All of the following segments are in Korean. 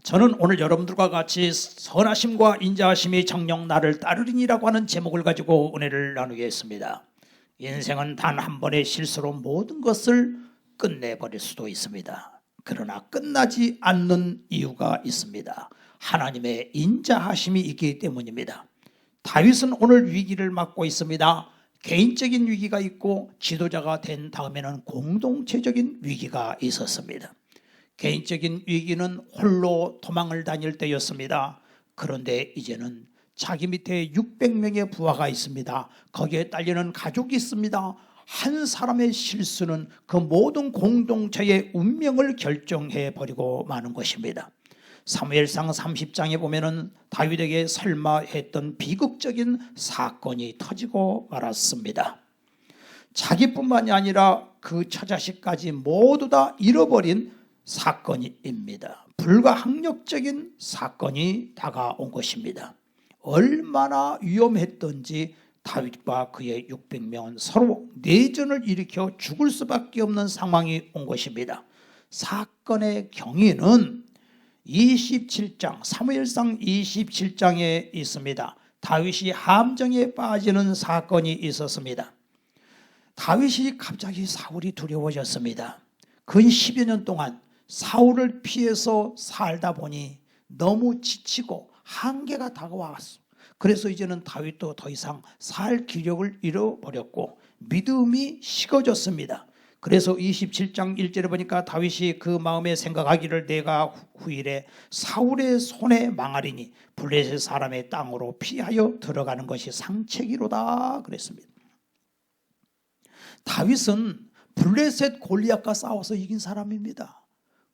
저는 오늘 여러분들과 같이 선하심과 인자하심이 정녕 나를 따르리니라고 하는 제목을 가지고 은혜를 나누겠습니다. 인생은 단 한 번의 실수로 모든 것을 끝내버릴 수도 있습니다. 그러나 끝나지 않는 이유가 있습니다. 하나님의 인자하심이 있기 때문입니다. 다윗은 오늘 위기를 맞고 있습니다. 개인적인 위기가 있고 지도자가 된 다음에는 공동체적인 위기가 있었습니다. 개인적인 위기는 홀로 도망을 다닐 때였습니다. 그런데 이제는 자기 밑에 600명의 부하가 있습니다. 거기에 딸리는 가족이 있습니다. 한 사람의 실수는 그 모든 공동체의 운명을 결정해 버리고 마는 것입니다. 사무엘상 30장에 보면은 다윗에게 설마 했던 비극적인 사건이 터지고 말았습니다. 자기뿐만이 아니라 그 처자식까지 모두 다 잃어버린 사건입니다. 불가항력적인 사건이 다가온 것입니다. 얼마나 위험했던지 다윗과 그의 600명은 서로 내전을 일으켜 죽을 수밖에 없는 상황이 온 것입니다. 사건의 경위는 27장 사무엘상 27장에 있습니다. 다윗이 함정에 빠지는 사건이 있었습니다. 다윗이 갑자기 사울이 두려워졌습니다. 근 10여 년 동안 사울을 피해서 살다 보니 너무 지치고 한계가 다가왔어. 그래서 이제는 다윗도 더 이상 살 기력을 잃어버렸고 믿음이 식어졌습니다. 그래서 27장 1절에 보니까 다윗이 그 마음에 생각하기를 내가 후일에 사울의 손에 망하리니 블레셋 사람의 땅으로 피하여 들어가는 것이 상책이로다 그랬습니다. 다윗은 블레셋 골리앗과 싸워서 이긴 사람입니다.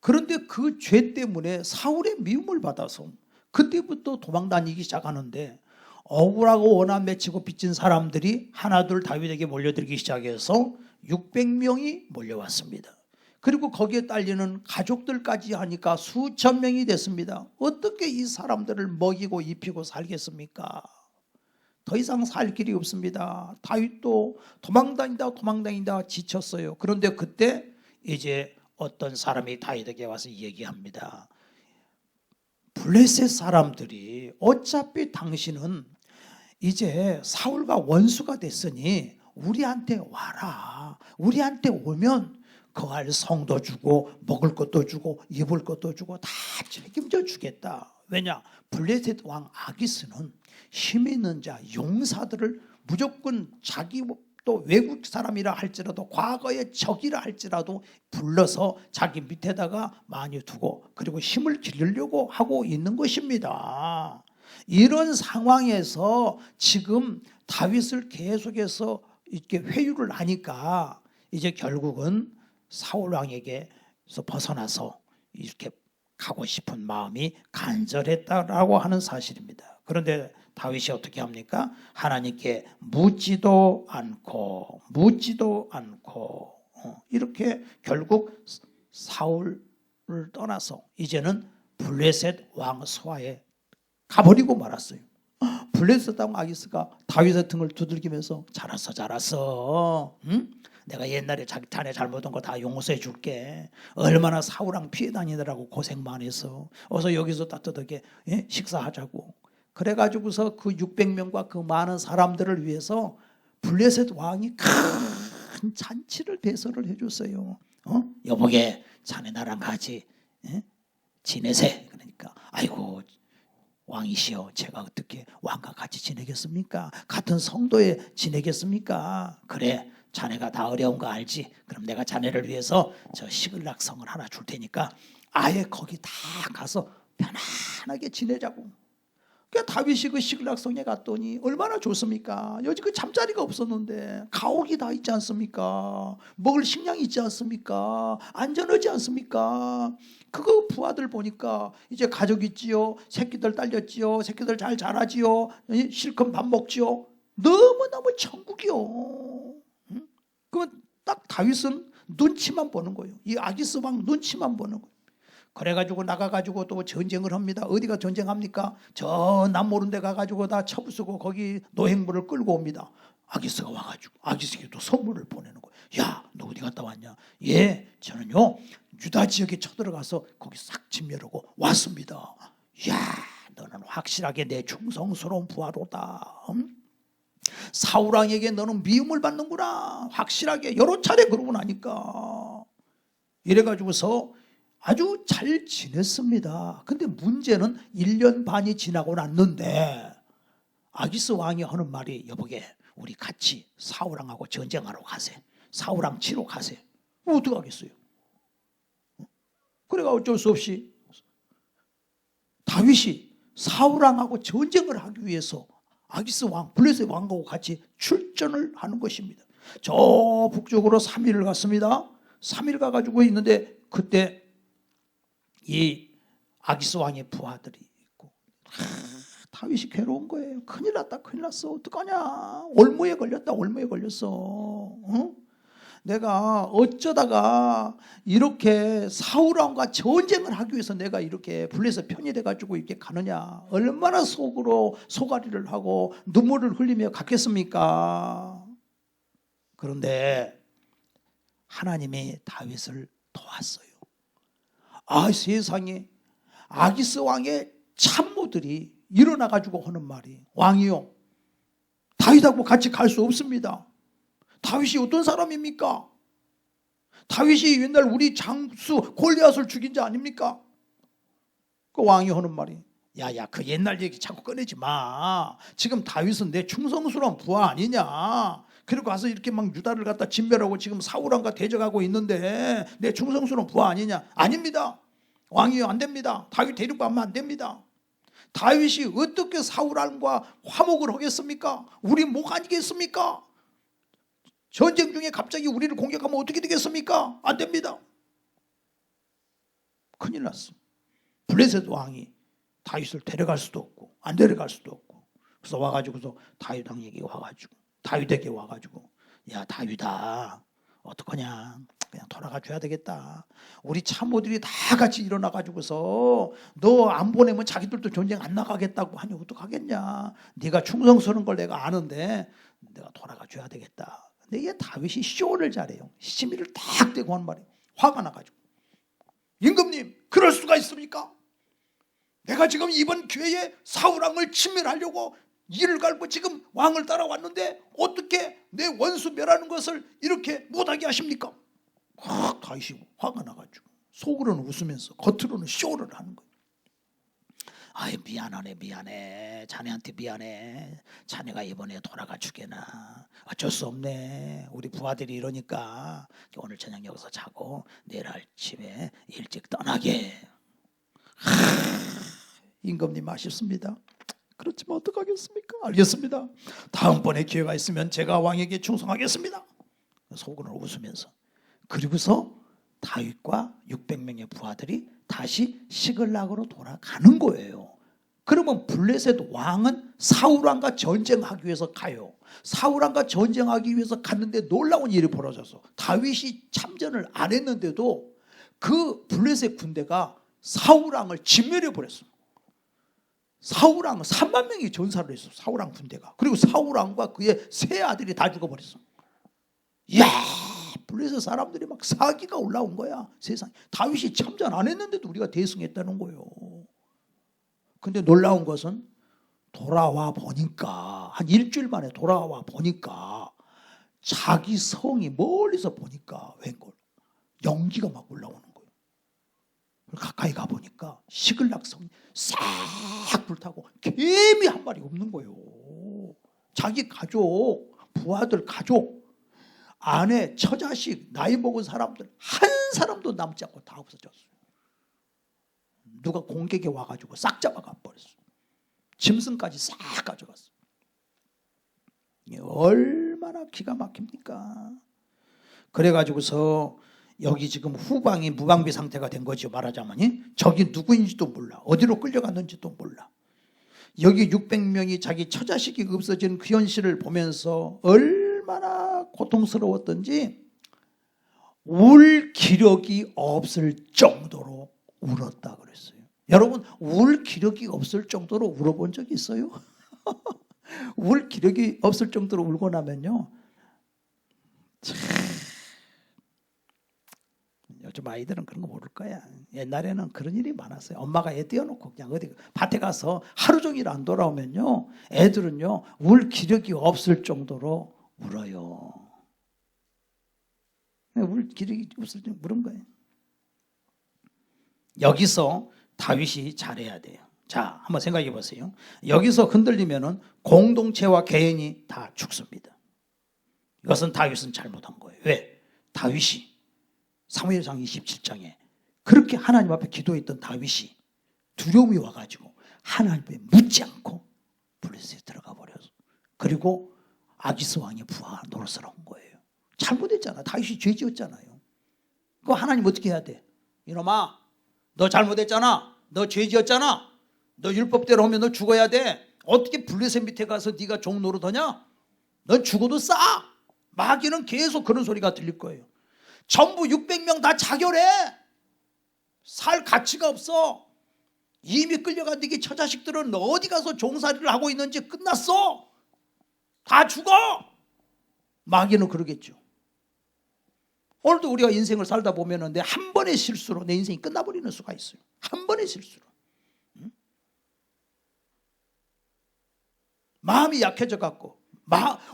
그런데 그 죄 때문에 사울의 미움을 받아서 그때부터 도망다니기 시작하는데 억울하고 원한 맺히고 빚진 사람들이 하나둘 다윗에게 몰려들기 시작해서 600명이 몰려왔습니다. 그리고 거기에 딸리는 가족들까지 하니까 수천 명이 됐습니다. 어떻게 이 사람들을 먹이고 입히고 살겠습니까? 더 이상 살 길이 없습니다. 다윗도 도망다니다 지쳤어요. 그런데 그때 이제 어떤 사람이 다윗에게 와서 얘기합니다. 블레셋 사람들이 어차피 당신은 이제 사울과 원수가 됐으니 우리한테 와라. 우리한테 오면 거할 성도 주고 먹을 것도 주고 입을 것도 주고 다 책임져 주겠다. 왜냐? 블레셋 왕 아기스는 힘 있는 자 용사들을 무조건 자기 또 외국 사람이라 할지라도 과거의 적이라 할지라도 불러서 자기 밑에다가 많이 두고 그리고 힘을 기르려고 하고 있는 것입니다. 이런 상황에서 지금 다윗을 계속해서 이렇게 회유를 하니까 이제 결국은 사울 왕에게서 벗어나서 이렇게 가고 싶은 마음이 간절했다라고 하는 사실입니다. 그런데 다윗이 어떻게 합니까? 하나님께 묻지도 않고 이렇게 결국 사울을 떠나서 이제는 블레셋 왕 소아에 가버리고 말았어요. 블레셋 왕 아기스가 다윗의 등을 두들기면서 잘했어. 응? 내가 옛날에 자네 잘못한 거 다 용서해 줄게. 얼마나 사울왕 피해 다니느라고 고생 많이 했어. 어서 여기서 따뜻하게 식사하자고. 그래가지고서 그 600명과 그 많은 사람들을 위해서 블레셋 왕이 큰 잔치를 배설을 해줬어요. 여보게 자네 나랑 같이 지내세. 그러니까 아이고 왕이시여 제가 어떻게 왕과 같이 지내겠습니까? 같은 성도에 지내겠습니까? 그래 자네가 다 어려운 거 알지? 그럼 내가 자네를 위해서 저 시글락성을 하나 줄 테니까 아예 거기 다 가서 편안하게 지내자고. 그러니까 다윗이 그 시글락성에 갔더니 얼마나 좋습니까? 여기 그 잠자리가 없었는데 가옥이 다 있지 않습니까? 먹을 식량이 있지 않습니까? 안전하지 않습니까? 그거 부하들 보니까 이제 가족 있지요, 새끼들 딸렸지요, 새끼들 잘 자라지요, 실컷 밥 먹지요. 너무너무 천국이요. 그러면 딱 다윗은 눈치만 보는 거예요. 이 아기스 왕 눈치만 보는 거예요. 그래가지고 나가가지고 또 전쟁을 합니다. 어디가 전쟁합니까? 저 남모른 데 가가지고 다 처부수고 거기 노획물을 끌고 옵니다. 아기스가 와가지고 아기스에게도 선물을 보내는 거예요. 야, 너 어디 갔다 왔냐? 예, 저는요 유다 지역에 쳐들어가서 거기 싹 진멸하고 왔습니다. 야, 너는 확실하게 내 충성스러운 부하로다. 사울왕에게 너는 미움을 받는구나. 확실하게 여러 차례 그러고 나니까 이래가지고서 아주 잘 지냈습니다. 근데 문제는 1년 반이 지나고 났는데 아기스 왕이 하는 말이, 여보게 우리 같이 사울왕하고 전쟁하러 가세. 사울왕 치러 가세. 어떡하겠어요? 그래가 어쩔 수 없이 다윗이 사울왕하고 전쟁을 하기 위해서 아기스 왕, 블레셋 왕하고 같이 출전을 하는 것입니다. 저 북쪽으로 3일을 갔습니다. 3일 가가지고 있는데 그때 이 아기스 왕의 부하들이 있고 다윗이 괴로운 거예요. 큰일 났다, 큰일 났어. 어떡하냐? 올무에 걸렸다, 올무에 걸렸어. 내가 어쩌다가 이렇게 사울왕과 전쟁을 하기 위해서 내가 이렇게 블레셋 편이 돼가지고 이렇게 가느냐? 얼마나 속으로 소가리를 하고 눈물을 흘리며 갔겠습니까? 그런데 하나님이 다윗을 도왔어요. 아, 세상에 아기스 왕의 참모들이 일어나가지고 하는 말이, 왕이요, 다윗하고 같이 갈 수 없습니다. 다윗이 어떤 사람입니까? 다윗이 옛날 우리 장수 골리앗을 죽인 자 아닙니까? 그 왕이 하는 말이, 야야, 그 옛날 얘기 자꾸 꺼내지 마. 지금 다윗은 내 충성스러운 부하 아니냐? 그리고 가서 이렇게 막 유다를 갖다 진멸하고 지금 사울왕과 대적하고 있는데 내 충성스러운 부하 아니냐? 아닙니다. 왕이요, 안 됩니다. 다윗 데리고 가면 안 됩니다. 다윗이 어떻게 사울왕과 화목을 하겠습니까? 우리 목 아니겠습니까? 전쟁 중에 갑자기 우리를 공격하면 어떻게 되겠습니까? 안 됩니다. 큰일 났어. 블레셋 왕이 다윗을 데려갈 수도 없고 안 데려갈 수도 없고, 그래서 와가지고서 다윗 왕에게 와가지고, 다윗에게 와가지고, 야 다윗아, 어떡하냐? 그냥 돌아가 줘야 되겠다. 우리 참모들이 다 같이 일어나가지고서 너 안 보내면 자기들도 전쟁 안 나가겠다고 하니 어떡하겠냐? 네가 충성스러운 걸 내가 아는데 내가 돌아가 줘야 되겠다. 근데 얘 다윗이 쇼를 잘해요. 시미를 딱 대고 하는 말이에요. 화가 나가지고, 임금님, 그럴 수가 있습니까? 내가 지금 이번 기회에 사울왕을 침멸하려고 이를 갈고 지금 왕을 따라왔는데 어떻게 내 원수 멸하는 것을 이렇게 못하게 하십니까? 다윗이 화가 나가지고 속으로는 웃으면서 겉으로는 쇼를 하는 거예요. 아이, 미안하네, 미안해. 자네한테 미안해. 자네가 이번에 돌아가 주게나. 어쩔 수 없네. 우리 부하들이 이러니까 오늘 저녁 여기서 자고 내일 아침에 일찍 떠나게. 임금님 아쉽습니다. 그렇지만 어떡하겠습니까? 알겠습니다. 다음번에 기회가 있으면 제가 왕에게 충성하겠습니다. 속으로 웃으면서. 그리고서 다윗과 600명의 부하들이 다시 시글락으로 돌아가는 거예요. 그러면 블레셋 왕은 사울왕과 전쟁하기 위해서 가요. 사울왕과 전쟁하기 위해서 갔는데 놀라운 일이 벌어져서 다윗이 참전을 안 했는데도 그 블레셋 군대가 사울왕을 진멸해 버렸어요. 사울왕은 3만 명이 전사를 했어. 사울왕 군대가. 그리고 사울왕과 그의 세 아들이 다 죽어버렸어. 이야, 블레셋 사람들이 막 사기가 올라온 거야. 세상에. 다윗이 참전 안 했는데도 우리가 대승했다는 거예요. 근데 놀라운 것은 돌아와 보니까, 한 일주일 만에 돌아와 보니까 자기 성이 멀리서 보니까 웬걸 연기가 막 올라오는 거예요. 가까이 가보니까 시글락 성이 싹 불타고 개미 한 마리 없는 거예요. 자기 가족, 부하들 가족, 아내, 처자식, 나이 먹은 사람들 한 사람도 남지 않고 다 없어졌어요. 누가 공격에 와가지고 싹 잡아가 버렸어. 짐승까지 싹 가져갔어. 얼마나 기가 막힙니까? 그래가지고서 여기 지금 후방이 무방비 상태가 된 거죠. 말하자면 적이 누구인지도 몰라. 어디로 끌려갔는지도 몰라. 여기 600명이 자기 처자식이 없어진 그 현실을 보면서 얼마나 고통스러웠던지 울 기력이 없을 정도로 울었다 그랬어요. 여러분, 울 기력이 없을 정도로 울어본 적이 있어요? 울 기력이 없을 정도로 울고 나면요, 참, 요즘 아이들은 그런 거 모를 거야. 옛날에는 그런 일이 많았어요. 엄마가 애 띄워놓고 그냥 어디 밭에 가서 하루 종일 안 돌아오면요, 애들은요 울 기력이 없을 정도로 울어요. 울 기력이 없을 정도로 울은 거예요. 여기서 다윗이 잘해야 돼요. 자, 한번 생각해 보세요. 여기서 흔들리면은 공동체와 개인이 다 죽습니다. 이것은 다윗은 잘못한 거예요. 왜? 다윗이 사무엘상 27장에 그렇게 하나님 앞에 기도했던 다윗이 두려움이 와가지고 하나님 앞에 묻지 않고 블레셋에 들어가 버려서, 그리고 아기스 왕의 부하 노릇을 한 거예요. 잘못했잖아. 다윗이 죄 지었잖아요. 그거 하나님 어떻게 해야 돼? 이놈아, 너 잘못했잖아. 너 죄 지었잖아. 너 율법대로 하면 너 죽어야 돼. 어떻게 블레셋 밑에 가서 네가 종 노릇하냐? 넌 죽어도 싸. 마귀는 계속 그런 소리가 들릴 거예요. 전부 600명 다 자결해. 살 가치가 없어. 이미 끌려간 네게 처자식들은 어디 가서 종살이를 하고 있는지 끝났어. 다 죽어. 마귀는 그러겠죠. 오늘도 우리가 인생을 살다 보면 내 한 번의 실수로 내 인생이 끝나버리는 수가 있어요. 한 번의 실수로. 마음이 약해져 갖고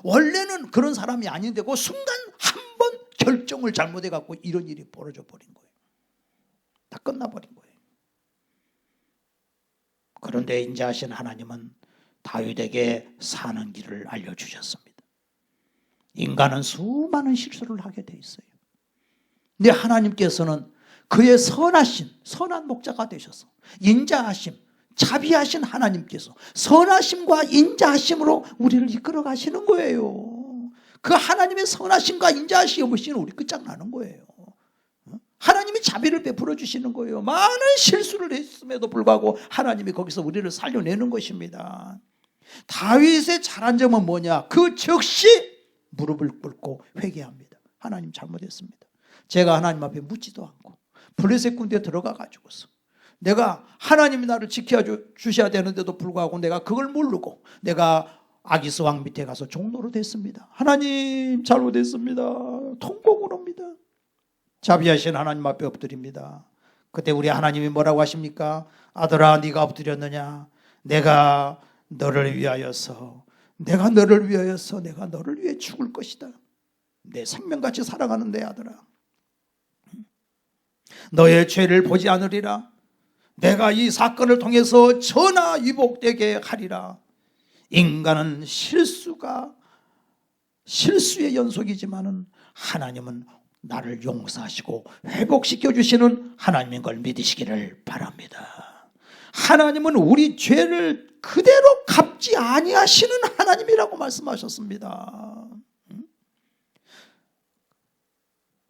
원래는 그런 사람이 아닌데 그 순간 한 번 결정을 잘못해 갖고 이런 일이 벌어져 버린 거예요. 다 끝나버린 거예요. 그런데 인자하신 하나님은 다윗에게 사는 길을 알려주셨습니다. 인간은 수많은 실수를 하게 돼 있어요. 근데 하나님께서는 그의 선한 목자가 되셔서 인자하심, 자비하신 하나님께서 선하심과 인자하심으로 우리를 이끌어 가시는 거예요. 그 하나님의 선하심과 인자하심이 없이는 우리 끝장나는 거예요. 하나님이 자비를 베풀어 주시는 거예요. 많은 실수를 했음에도 불구하고 하나님이 거기서 우리를 살려내는 것입니다. 다윗의 잘한 점은 뭐냐? 그 즉시 무릎을 꿇고 회개합니다. 하나님 잘못했습니다. 제가 하나님 앞에 묻지도 않고 블레셋 군대에 들어가 가지고서 내가 하나님이 나를 지켜주셔야 되는데도 불구하고 내가 그걸 모르고 내가 아기스 왕 밑에 가서 종로로 됐습니다. 하나님 잘못했습니다. 통곡을 합니다. 자비하신 하나님 앞에 엎드립니다. 그때 우리 하나님이 뭐라고 하십니까? 아들아, 네가 엎드렸느냐? 내가 너를 위하여서 내가 너를 위해 죽을 것이다. 내 생명같이 사랑하는 내 아들아, 너의 죄를 보지 않으리라. 내가 이 사건을 통해서 전화위복되게 하리라. 인간은 실수의 연속이지만은 하나님은 나를 용서하시고 회복시켜 주시는 하나님인 걸 믿으시기를 바랍니다. 하나님은 우리 죄를 그대로 갚지 아니하시는 하나님이라고 말씀하셨습니다.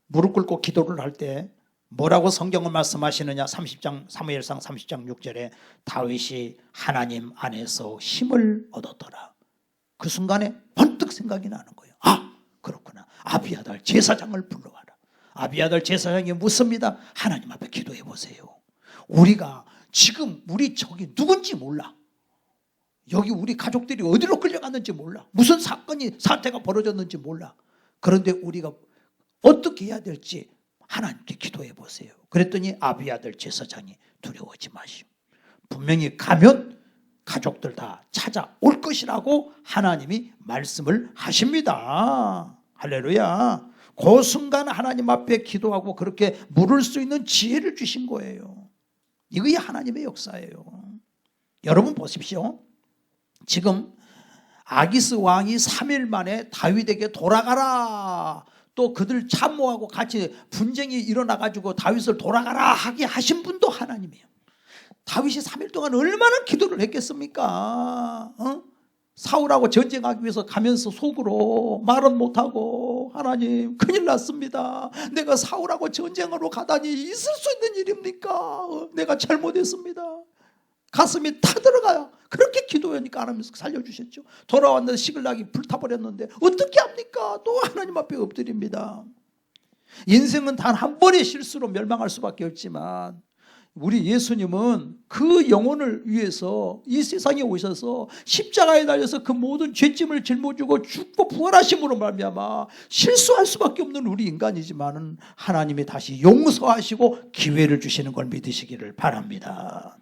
무릎 꿇고 기도를 할 때 뭐라고 성경을 말씀하시느냐? 30장 사무엘상 30장 6절에 다윗이 하나님 안에서 힘을 얻었더라. 그 순간에 번뜩 생각이 나는 거예요. 아, 그렇구나. 아비아달 제사장을 불러와라. 아비아달 제사장이 묻습니다. 하나님 앞에 기도해 보세요. 우리가 지금 우리 적이 누군지 몰라. 여기 우리 가족들이 어디로 끌려갔는지 몰라. 무슨 사태가 벌어졌는지 몰라. 그런데 우리가 어떻게 해야 될지 하나님께 기도해 보세요. 그랬더니 아비아들 제사장이 두려워하지 마시오. 분명히 가면 가족들 다 찾아올 것이라고 하나님이 말씀을 하십니다. 할렐루야. 그 순간 하나님 앞에 기도하고 그렇게 물을 수 있는 지혜를 주신 거예요. 이게 하나님의 역사예요. 여러분 보십시오. 지금 아기스 왕이 3일 만에 다윗에게 돌아가라, 또 그들 참모하고 같이 분쟁이 일어나가지고 다윗을 돌아가라 하게 하신 분도 하나님이에요. 다윗이 3일 동안 얼마나 기도를 했겠습니까? 사울하고 전쟁하기 위해서 가면서 속으로 말은 못하고, 하나님 큰일 났습니다. 내가 사울하고 전쟁하러 가다니 있을 수 있는 일입니까? 내가 잘못했습니다. 가슴이 타들어가요. 그렇게 기도하니까 하나님께서 살려주셨죠. 돌아왔는데 시글락이 불타버렸는데 어떻게 합니까? 또 하나님 앞에 엎드립니다. 인생은 단 한 번의 실수로 멸망할 수밖에 없지만 우리 예수님은 그 영혼을 위해서 이 세상에 오셔서 십자가에 달려서 그 모든 죄짐을 짊어지고 죽고 부활하심으로 말미암아 실수할 수밖에 없는 우리 인간이지만은 하나님이 다시 용서하시고 기회를 주시는 걸 믿으시기를 바랍니다.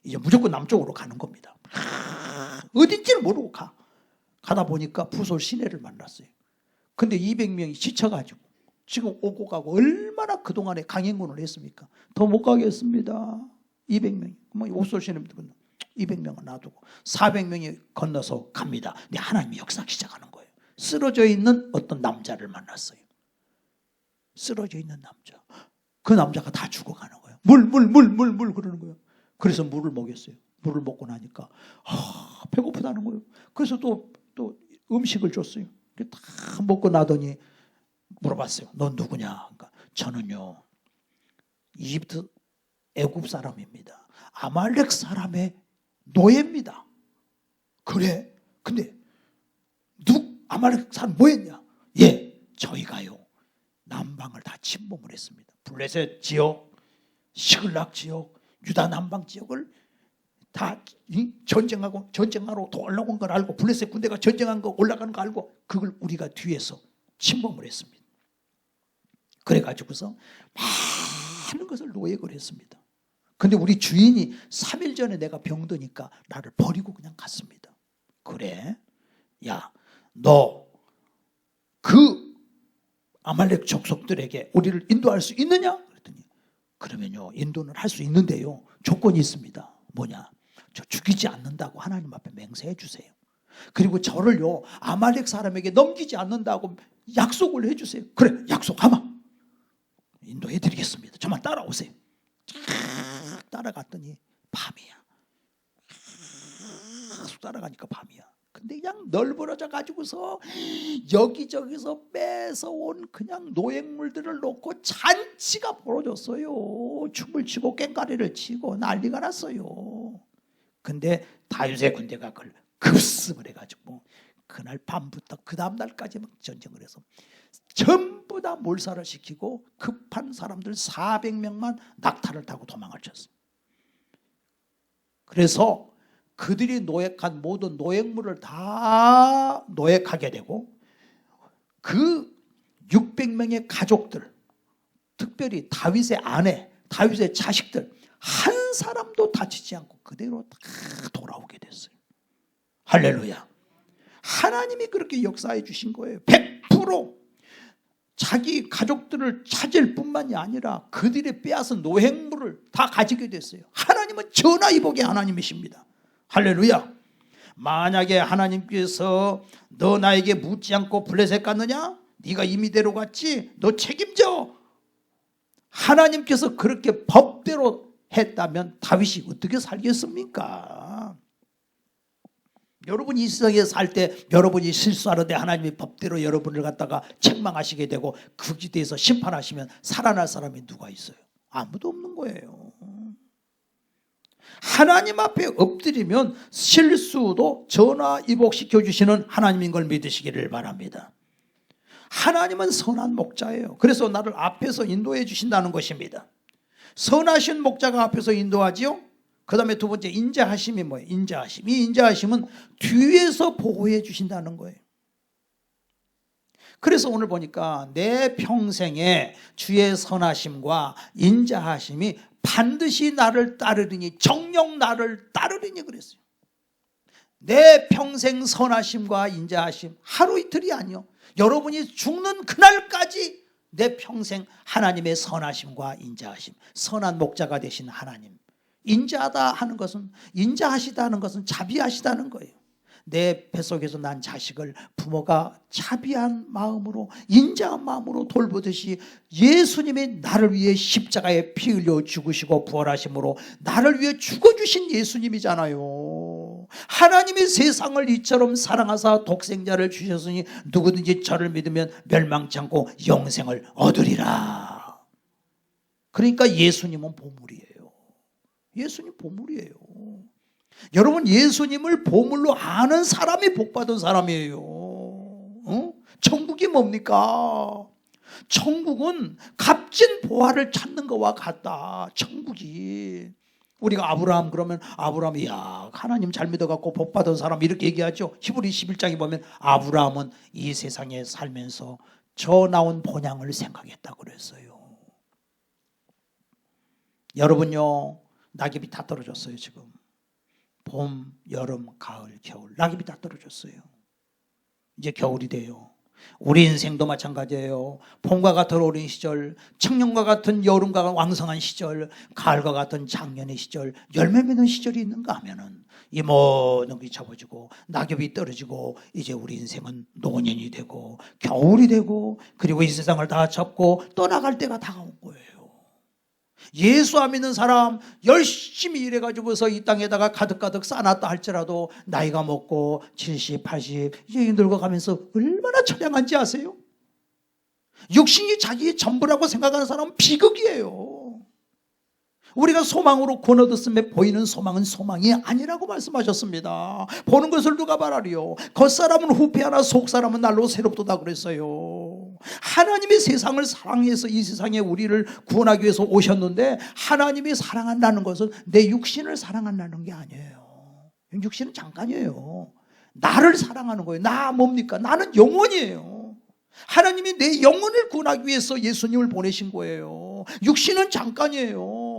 이제 무조건 남쪽으로 가는 겁니다. 어딘지를 모르고 가다 보니까 부솔 시내를 만났어요. 근데 200명이 지쳐가지고 지금 오고 가고 얼마나 그동안에 강행군을 했습니까? 더 못 가겠습니다. 200명이. 오솔 시내부터 200명은 놔두고 400명이 건너서 갑니다. 근데 하나님이 역사 시작하는 거예요. 쓰러져 있는 어떤 남자를 만났어요. 쓰러져 있는 남자. 그 남자가 다 죽어가는 거예요. 물 그러는 거예요. 그래서 물을 먹였어요. 물을 먹고 나니까 배고프다는 거예요. 그래서 또 음식을 줬어요. 다 먹고 나더니 물어봤어요. 넌 누구냐? 그러니까 저는요 이집트 애굽 사람입니다. 아말렉 사람의 노예입니다. 그래? 근데 아말렉 사람 뭐했냐? 예, 저희가요 남방을 다 침범을 했습니다. 블레셋 지역, 시글락 지역, 유다 남방 지역을 다 전쟁하러 더 올라온 걸 알고 블레셋 군대가 전쟁한 거 올라가는 거 알고 그걸 우리가 뒤에서 침범을 했습니다. 그래가지고서 많은 것을 노획을 했습니다. 근데 우리 주인이 3일 전에 내가 병드니까 나를 버리고 그냥 갔습니다. 그래? 야, 너 그 아말렉 족속들에게 우리를 인도할 수 있느냐? 그랬더니 그러면요 인도는 할 수 있는데요 조건이 있습니다. 뭐냐? 저 죽이지 않는다고 하나님 앞에 맹세해 주세요. 그리고 저를요 아말렉 사람에게 넘기지 않는다고 약속을 해주세요. 그래, 약속하마 인도해 드리겠습니다. 저만 따라오세요. 따라갔더니 밤이야. 따라가니까 밤이야. 근데 그냥 널브러져 가지고서 여기저기서 뺏어온 그냥 노획물들을 놓고 잔치가 벌어졌어요. 춤을 추고 깽가리를 치고 난리가 났어요. 근데 다윗의 군대가 그걸 급습을 해가지고 그날 밤부터 그 다음날까지 막 전쟁을 해서 전부 다 몰살을 시키고 급한 사람들 400명만 낙타를 타고 도망을 쳤어요. 그래서 그들이 노획한 모든 노획물을 다 노획하게 되고 그 600명의 가족들, 특별히 다윗의 아내, 다윗의 자식들 한 사람도 다치지 않고 그대로 다 돌아오게 됐어요. 할렐루야. 하나님이 그렇게 역사해 주신 거예요. 100% 자기 가족들을 찾을 뿐만이 아니라 그들이 빼앗은 노획물을 다 가지게 됐어요. 하나님은 전화위복의 하나님이십니다. 할렐루야. 만약에 하나님께서 너 나에게 묻지 않고 블레셋 갔느냐? 네가 이미 데려갔지? 너 책임져. 하나님께서 그렇게 법대로 했다면 다윗이 어떻게 살겠습니까? 여러분이 이 세상에 살 때 여러분이 실수하는데 하나님이 법대로 여러분을 갖다가 책망하시게 되고 그 기대에서 심판하시면 살아날 사람이 누가 있어요? 아무도 없는 거예요. 하나님 앞에 엎드리면 실수도 전화위복시켜 주시는 하나님인 걸 믿으시기를 바랍니다. 하나님은 선한 목자예요. 그래서 나를 앞에서 인도해 주신다는 것입니다. 선하신 목자가 앞에서 인도하지요. 그 다음에 두 번째 인자하심이 뭐예요? 인자하심. 이 인자하심은 뒤에서 보호해 주신다는 거예요. 그래서 오늘 보니까 내 평생에 주의 선하심과 인자하심이 반드시 나를 따르리니 정녕 나를 따르리니 그랬어요. 내 평생 선하심과 인자하심 하루 이틀이 아니요. 여러분이 죽는 그날까지 내 평생 하나님의 선하심과 인자하심, 선한 목자가 되신 하나님. 인자하다 하는 것은, 인자하시다 하는 것은 자비하시다는 거예요. 내 뱃속에서 난 자식을 부모가 자비한 마음으로, 인자한 마음으로 돌보듯이 예수님이 나를 위해 십자가에 피 흘려 죽으시고 부활하심으로 나를 위해 죽어주신 예수님이잖아요. 하나님이 세상을 이처럼 사랑하사 독생자를 주셨으니 누구든지 저를 믿으면 멸망치 않고 영생을 얻으리라. 그러니까 예수님은 보물이에요. 예수님 보물이에요. 여러분, 예수님을 보물로 아는 사람이 복받은 사람이에요. 천국이 뭡니까? 천국은 값진 보화를 찾는 것과 같다. 천국이. 우리가 아브라함 그러면 아브라함이 야 하나님 잘 믿어갖고 복 받은 사람 이렇게 얘기하죠. 히브리 11장에 보면 아브라함은 이 세상에 살면서 저 나온 본향을 생각했다고 그랬어요. 여러분요, 낙엽이 다 떨어졌어요. 지금 봄, 여름, 가을, 겨울 낙엽이 다 떨어졌어요. 이제 겨울이 돼요. 우리 인생도 마찬가지예요. 봄과 같은 어린 시절, 청년과 같은 여름과 왕성한 시절, 가을과 같은 작년의 시절, 열매 맺는 시절이 있는가 하면은 이 모든 게 접어지고 낙엽이 떨어지고 이제 우리 인생은 노년이 되고 겨울이 되고 그리고 이 세상을 다 접고 떠나갈 때가 다가온 거예요. 예수 안 믿는 사람 열심히 일해가지고서 이 땅에다가 가득가득 쌓아놨다 할지라도 나이가 먹고 70, 80 이제 늙어가면서 얼마나 처량한지 아세요? 육신이 자기의 전부라고 생각하는 사람은 비극이에요. 우리가 소망으로 구원 얻었음에 보이는 소망은 소망이 아니라고 말씀하셨습니다. 보는 것을 누가 바라리요? 겉사람은 후패하나 속사람은 날로 새롭도다 그랬어요. 하나님이 세상을 사랑해서 이 세상에 우리를 구원하기 위해서 오셨는데 하나님이 사랑한다는 것은 내 육신을 사랑한다는 게 아니에요. 육신은 잠깐이에요. 나를 사랑하는 거예요. 나 뭡니까? 나는 영혼이에요. 하나님이 내 영혼을 구원하기 위해서 예수님을 보내신 거예요. 육신은 잠깐이에요.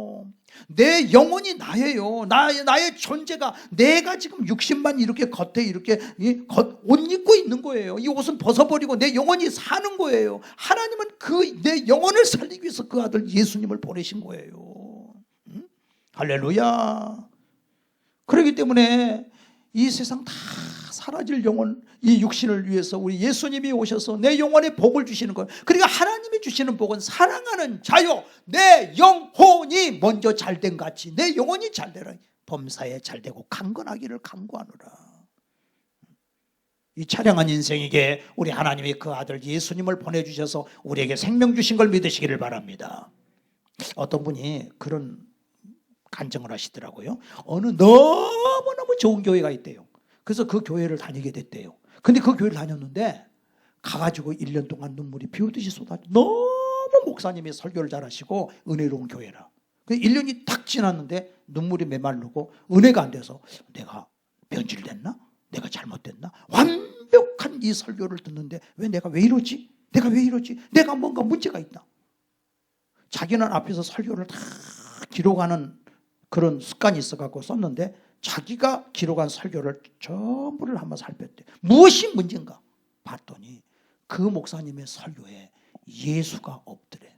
내 영혼이 나예요. 나의 존재가 내가 지금 육신만 이렇게 겉에 이렇게 옷 입고 있는 거예요. 이 옷은 벗어버리고 내 영혼이 사는 거예요. 하나님은 내 영혼을 살리기 위해서 그 아들 예수님을 보내신 거예요. 할렐루야. 그렇기 때문에 이 세상 다 사라질 영혼, 이 육신을 위해서 우리 예수님이 오셔서 내 영혼에 복을 주시는 거예요. 그러니까 하나님이 주시는 복은 사랑하는 자요, 내 영혼이 먼저 잘된 같이 내 영혼이 잘되라. 범사에 잘되고 강건하기를 간구하노라. 이 찬양한 인생에게 우리 하나님이 그 아들 예수님을 보내주셔서 우리에게 생명 주신 걸 믿으시기를 바랍니다. 어떤 분이 그런 간증을 하시더라고요. 어느 너무너무 좋은 교회가 있대요. 그래서 그 교회를 다니게 됐대요. 근데 그 교회를 다녔는데 가가지고 1년 동안 눈물이 비오듯이 쏟아져. 너무 목사님이 설교를 잘하시고 은혜로운 교회라. 1년이 딱 지났는데 눈물이 메마르고 은혜가 안 돼서 내가 변질됐나? 내가 잘못됐나? 완벽한 이 설교를 듣는데 내가 왜 이러지? 내가 왜 이러지? 내가 뭔가 문제가 있다. 자기는 앞에서 설교를 다 기록하는 그런 습관이 있어갖고 썼는데 자기가 기록한 설교를 전부를 한번 살폈대. 무엇이 문제인가 봤더니 그 목사님의 설교에 예수가 없더래.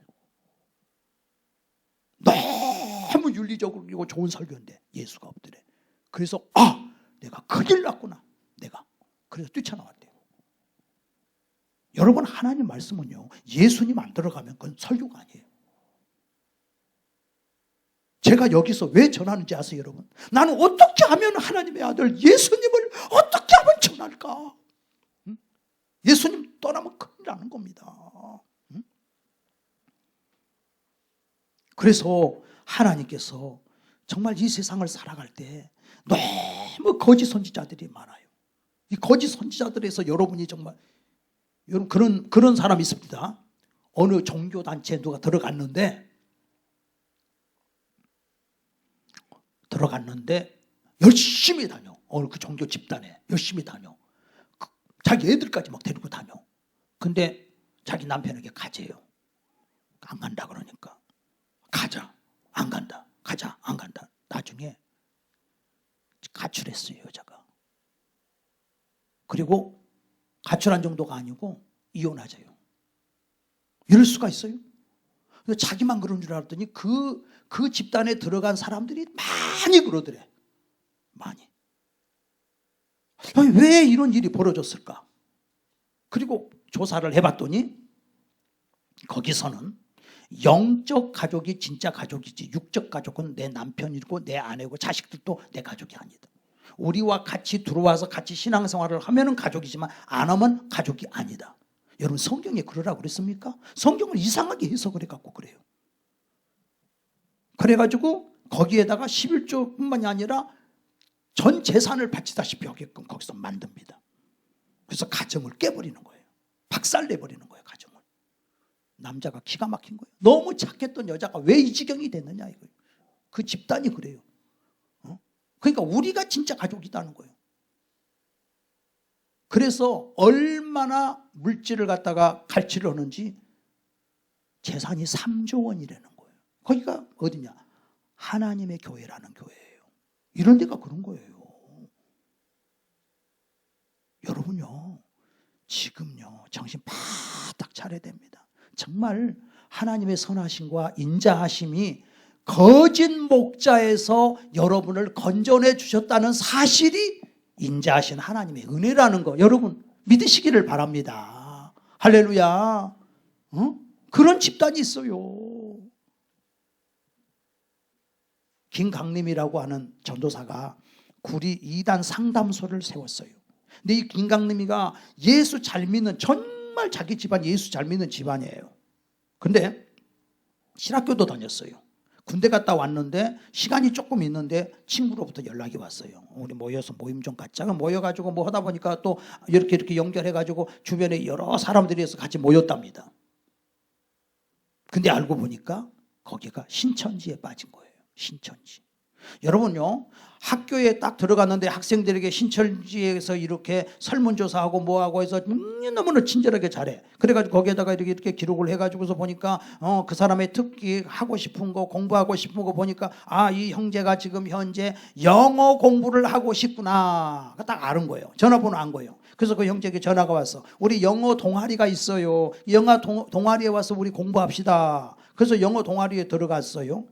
너무 윤리적이고 좋은 설교인데 예수가 없더래. 그래서 내가 큰일 났구나. 그래서 뛰쳐나왔대요. 여러분, 하나님 말씀은요, 예수님 안 들어가면 그건 설교가 아니에요. 제가 여기서 왜 전하는지 아세요, 여러분? 나는 어떻게 하면 하나님의 아들 예수님을 어떻게 하면 전할까? 예수님 떠나면 큰일 나는 겁니다. 그래서 하나님께서 정말 이 세상을 살아갈 때 너무 거짓 선지자들이 많아요. 이 거짓 선지자들에서 여러분이 정말 여러분 그런 사람이 있습니다. 어느 종교단체에 누가 들어갔는데 열심히 다녀. 어느 그 종교 집단에 열심히 다녀. 자기 애들까지 막 데리고 다녀. 근데 자기 남편에게 가재요. 안 간다 그러니까 가자. 안 간다. 가자. 안 간다. 나중에 가출했어요, 여자가. 그리고 가출한 정도가 아니고 이혼하자요. 이럴 수가 있어요? 자기만 그런 줄 알았더니 그 집단에 들어간 사람들이 많이 그러더래. 많이. 아니, 왜 이런 일이 벌어졌을까? 그리고 조사를 해봤더니 거기서는 영적 가족이 진짜 가족이지 육적 가족은 내 남편이고 내 아내고 자식들도 내 가족이 아니다. 우리와 같이 들어와서 같이 신앙생활을 하면은 가족이지만 안 하면 가족이 아니다. 여러분, 성경에 그러라고 그랬습니까? 성경을 이상하게 해석을 해갖고 그래요. 그래가지고 거기에다가 11조뿐만이 아니라 전 재산을 바치다시피 하게끔 거기서 만듭니다. 그래서 가정을 깨버리는 거예요. 박살내버리는 거예요, 가정을. 남자가 기가 막힌 거예요. 너무 착했던 여자가 왜 이 지경이 됐느냐 이거예요. 그 집단이 그래요. 그러니까 우리가 진짜 가족이다는 거예요. 그래서 얼마나 물질을 갖다가 갈취를 하는지 재산이 3조 원이라는 거예요. 거기가 어디냐? 하나님의 교회라는 교회예요. 이런 데가 그런 거예요. 여러분요, 지금요 정신 바짝 차려야 됩니다. 정말 하나님의 선하심과 인자하심이 거짓 목자에서 여러분을 건져내 주셨다는 사실이 인자하신 하나님의 은혜라는 거 여러분 믿으시기를 바랍니다. 할렐루야. 그런 집단이 있어요. 김강림이라고 하는 전도사가 구리 2단 상담소를 세웠어요. 근데 이 김강림이가 예수 잘 믿는, 정말 자기 집안 예수 잘 믿는 집안이에요. 근데 신학교도 다녔어요. 군대 갔다 왔는데 시간이 조금 있는데 친구로부터 연락이 왔어요. 우리 모여서 모임 좀 갖자. 모여가지고 뭐 하다 보니까 또 이렇게 연결해가지고 주변에 여러 사람들이 해서 같이 모였답니다. 근데 알고 보니까 거기가 신천지에 빠진 거예요. 신천지. 여러분요, 학교에 딱 들어갔는데 학생들에게 신천지에서 이렇게 설문조사하고 뭐하고 해서 너무나 친절하게 잘해. 그래가지고 거기에다가 이렇게 기록을 해가지고서 보니까 그 사람의 특기 하고 싶은 거, 공부하고 싶은 거 보니까 이 형제가 지금 현재 영어 공부를 하고 싶구나. 딱 아는 거예요. 전화번호 안 거예요. 그래서 그 형제에게 전화가 왔어. 우리 영어 동아리가 있어요. 영어 동아리에 와서 우리 공부합시다. 그래서 영어 동아리에 들어갔어요.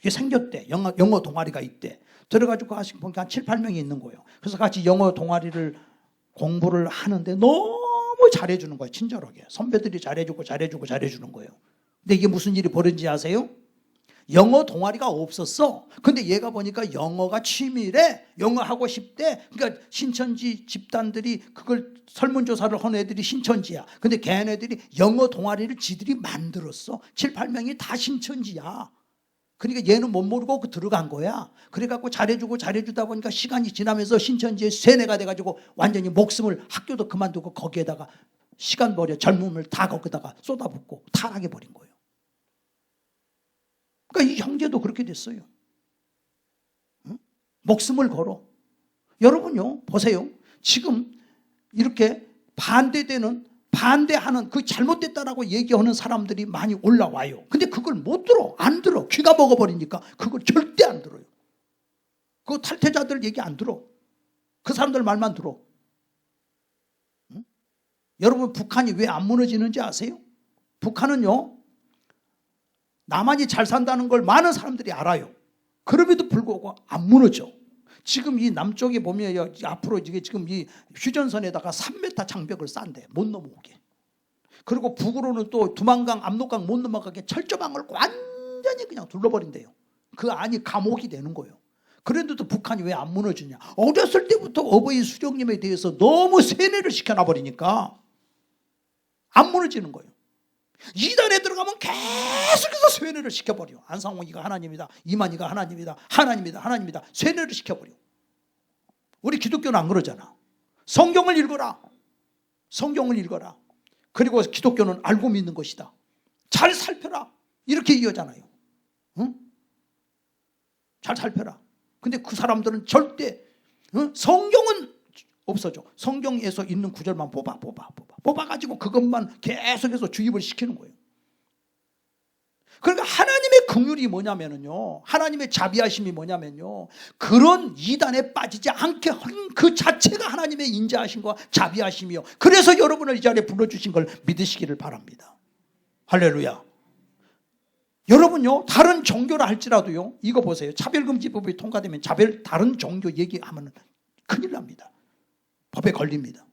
이게 생겼대. 영어 동아리가 있대. 들어가지고 보니까 한 7, 8명이 있는 거예요. 그래서 같이 영어 동아리를 공부를 하는데 너무 잘해주는 거예요. 친절하게. 선배들이 잘해주는 거예요. 근데 이게 무슨 일이 벌어진지 아세요? 영어 동아리가 없었어. 근데 얘가 보니까 영어가 취미래. 영어 하고 싶대. 그러니까 신천지 집단들이 그걸 설문조사를 한 애들이 신천지야. 근데 걔네들이 영어 동아리를 지들이 만들었어. 7, 8명이 다 신천지야. 그러니까 얘는 못 모르고 들어간 거야. 그래갖고 잘해주다 보니까 시간이 지나면서 신천지에 세뇌가 돼가지고 완전히 목숨을, 학교도 그만두고 거기에다가 시간 버려 젊음을 다 거기다가 쏟아붓고 타락해버린 거예요. 그러니까 이 형제도 그렇게 됐어요. 목숨을 걸어. 여러분요, 보세요. 지금 이렇게 반대하는 그 잘못됐다라고 얘기하는 사람들이 많이 올라와요. 근데 그걸 못 들어. 안 들어. 귀가 먹어버리니까 그걸 절대 안 들어요. 그 탈퇴자들 얘기 안 들어. 그 사람들 말만 들어. 여러분, 북한이 왜 안 무너지는지 아세요? 북한은요, 남한이 잘 산다는 걸 많은 사람들이 알아요. 그럼에도 불구하고 안 무너져. 지금 이 남쪽에 보면 앞으로 이게 지금 이 휴전선에다가 3m 장벽을 싼대. 못 넘어오게. 그리고 북으로는 또 두만강, 압록강 못 넘어가게 철조망을 완전히 그냥 둘러버린대요. 그 안이 감옥이 되는 거예요. 그런데도 북한이 왜 안 무너지냐? 어렸을 때부터 어버이 수령님에 대해서 너무 세뇌를 시켜놔버리니까 안 무너지는 거예요. 이단에 들어가면 계속해서 세뇌를 시켜버려. 안상홍이가 하나님이다, 이만희가 하나님이다 세뇌를 시켜버려. 우리 기독교는 안 그러잖아. 성경을 읽어라. 그리고 기독교는 알고 믿는 것이다. 잘 살펴라. 이렇게 얘기하잖아요. 응? 잘 살펴라. 근데 그 사람들은 절대 성경은 없어져. 성경에서 있는 구절만 뽑아가지고 그것만 계속해서 주입을 시키는 거예요. 그러니까 하나님의 긍휼이 뭐냐면요, 하나님의 자비하심이 뭐냐면요, 그런 이단에 빠지지 않게 한 그 자체가 하나님의 인자하심과 자비하심이요. 그래서 여러분을 이 자리에 불러주신 걸 믿으시기를 바랍니다. 할렐루야. 여러분요, 다른 종교라 할지라도요, 이거 보세요. 차별금지법이 통과되면 다른 종교 얘기하면 큰일 납니다. 법에 걸립니다.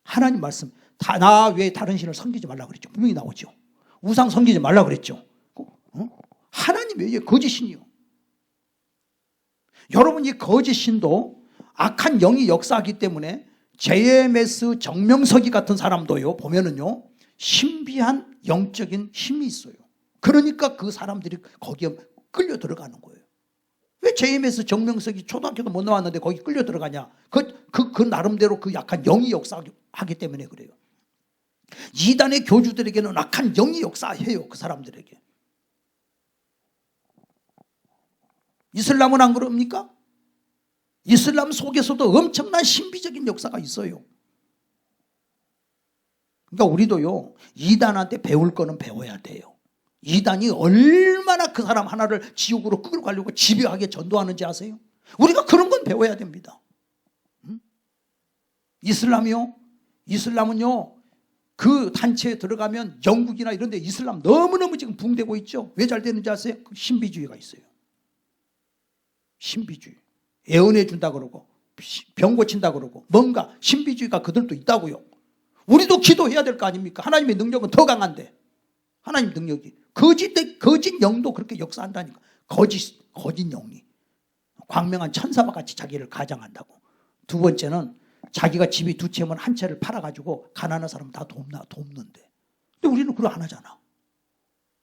하나님 말씀, 나 왜 다른 신을 섬기지 말라 그랬죠? 분명히 나오죠. 우상 섬기지 말라 그랬죠. 하나님 왜 거짓신이요? 여러분, 이 거짓신도 악한 영이 역사하기 때문에 JMS 정명석이 같은 사람도요, 보면은요, 신비한 영적인 힘이 있어요. 그러니까 그 사람들이 거기에 끌려 들어가는 거예요. 왜 JMS 정명석이 초등학교도 못 나왔는데 거기 끌려 들어가냐? 그 나름대로 그 약한 영이 역사하기 때문에 그래요. 이단의 교주들에게는 악한 영이 역사해요. 그 사람들에게. 이슬람은 안 그럽니까? 이슬람 속에서도 엄청난 신비적인 역사가 있어요. 그러니까 우리도요, 이단한테 배울 거는 배워야 돼요. 이단이 얼마나 그 사람 하나를 지옥으로 끌고 가려고 집요하게 전도하는지 아세요? 우리가 그런 건 배워야 됩니다. 이슬람은요, 그 단체에 들어가면 영국이나 이런 데 이슬람 너무너무 지금 붕대고 있죠. 왜 잘 되는지 아세요? 그 신비주의가 있어요. 신비주의. 예언해 준다 그러고 병 고친다 그러고 뭔가 신비주의가 그들도 있다고요. 우리도 기도해야 될 거 아닙니까? 하나님의 능력은 더 강한데, 하나님 능력이 거짓 영도 그렇게 역사한다니까. 거짓 영이 광명한 천사와 같이 자기를 가장한다고. 두 번째는 자기가 집이 두 채면 한 채를 팔아가지고 가난한 사람 다 돕는데. 근데 우리는 그거 안 하잖아.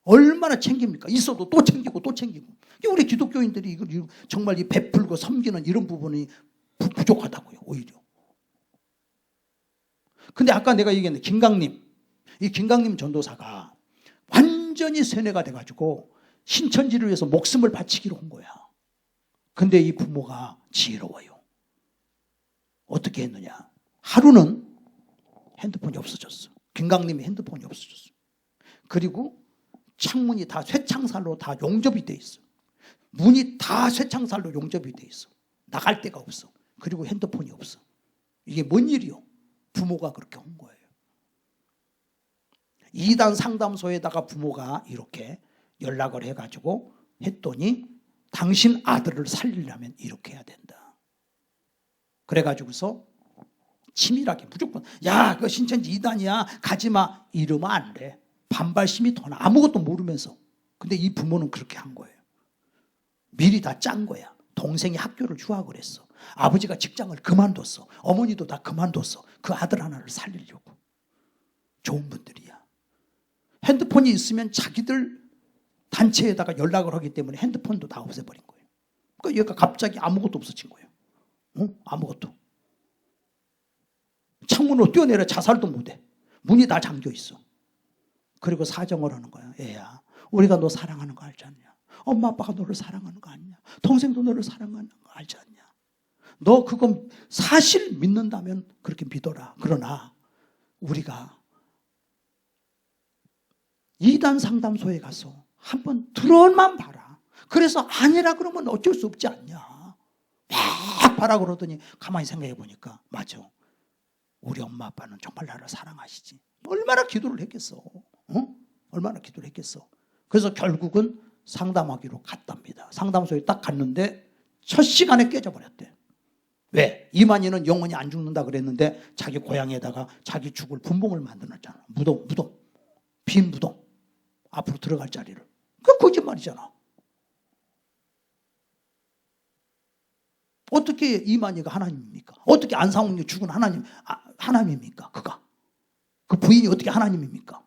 얼마나 챙깁니까? 있어도 또 챙기고 또 챙기고. 우리 기독교인들이 이걸 정말 이 베풀고 섬기는 이런 부분이 부족하다고요, 오히려. 근데 아까 내가 얘기했는데 이 김강림 전도사가 완전히 세뇌가 돼가지고 신천지를 위해서 목숨을 바치기로 한 거야. 근데 이 부모가 지혜로워요. 어떻게 했느냐? 하루는 핸드폰이 없어졌어. 김강림이 핸드폰이 없어졌어. 그리고 창문이 다 쇠창살로 다 용접이 돼 있어. 문이 다 쇠창살로 용접이 돼 있어. 나갈 데가 없어. 그리고 핸드폰이 없어. 이게 뭔 일이요? 부모가 그렇게 한 거예요. 이단 상담소에다가 부모가 이렇게 연락을 해가지고 했더니 당신 아들을 살리려면 이렇게 해야 된다. 그래가지고서 치밀하게 무조건 야, 그거 신천지 이단이야, 가지마, 이러면 안 돼. 반발심이 더 나. 아무것도 모르면서. 근데 이 부모는 그렇게 한 거예요. 미리 다 짠 거야. 동생이 학교를 휴학을 했어. 아버지가 직장을 그만뒀어. 어머니도 다 그만뒀어. 그 아들 하나를 살리려고. 좋은 분들이야. 핸드폰이 있으면 자기들 단체에다가 연락을 하기 때문에 핸드폰도 다 없애버린 거예요. 그러니까 얘가 갑자기 아무것도 없어진 거예요. 아무것도. 창문으로 뛰어내려 자살도 못해. 문이 다 잠겨 있어. 그리고 사정을 하는 거야. 애야, 우리가 너 사랑하는 거 알지 않냐? 엄마 아빠가 너를 사랑하는 거 아니냐? 동생도 너를 사랑하는 거 알지 않냐? 너 그거 사실 믿는다면 그렇게 믿어라. 그러나 우리가 이단 상담소에 가서 한번 들어만 봐라. 그래서 아니라 그러면 어쩔 수 없지 않냐? 막 봐라 그러더니 가만히 생각해 보니까 맞아. 우리 엄마 아빠는 정말 나를 사랑하시지. 얼마나 기도를 했겠어. 얼마나 기도를 했겠어. 그래서 결국은 상담하기로 갔답니다. 상담소에 딱 갔는데 첫 시간에 깨져버렸대. 왜? 이만희는 영원히 안 죽는다 그랬는데 자기 고향에다가 자기 죽을 분봉을 만들었잖아. 무덤. 빈 무덤. 앞으로 들어갈 자리를. 그거 거짓말이잖아. 어떻게 이만희가 하나님입니까? 어떻게 안상홍이 죽은 하나님입니까? 그 부인이 어떻게 하나님입니까?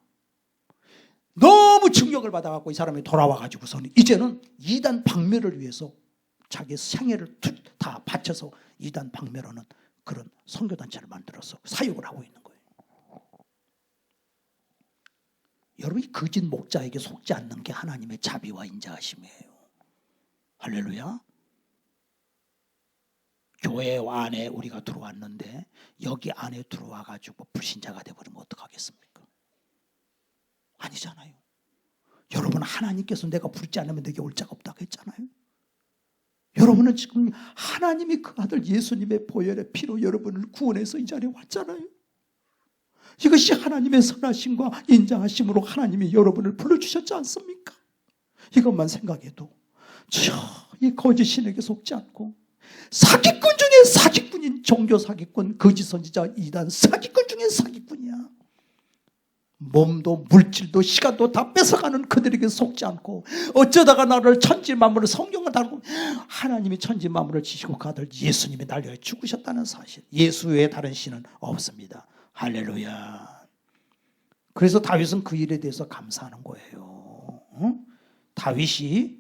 너무 충격을 받아갖고 이 사람이 돌아와가지고서는 이제는 이단 박멸을 위해서 자기 생애를 다 바쳐서 이단 박멸하는 그런 선교단체를 만들어서 사역을 하고 있는 거예요. 여러분, 이 거짓 목자에게 속지 않는 게 하나님의 자비와 인자하심이에요. 할렐루야. 교회 안에 우리가 들어왔는데 여기 안에 들어와가지고 불신자가 되어버리면 어떡하겠습니까? 아니잖아요. 여러분, 하나님께서 내가 부르지 않으면 내게 올 자가 없다고 했잖아요. 여러분은 지금 하나님이 그 아들 예수님의 보혈의 피로 여러분을 구원해서 이 자리에 왔잖아요. 이것이 하나님의 선하심과 인자하심으로 하나님이 여러분을 불러주셨지 않습니까? 이것만 생각해도 이 거짓 신에게 속지 않고 사기꾼 중에 사기꾼인 종교 사기꾼, 거짓 선지자 이단 사기꾼 중에 사기꾼이야. 몸도 물질도 시간도 다 뺏어가는 그들에게 속지 않고 어쩌다가 나를 천지만물을 성경을 달고 하나님이 천지만물을 지시고 그 아들 예수님이 날 위해 죽으셨다는 사실. 예수 외에 다른 신은 없습니다. 할렐루야. 그래서 다윗은 그 일에 대해서 감사하는 거예요. 다윗이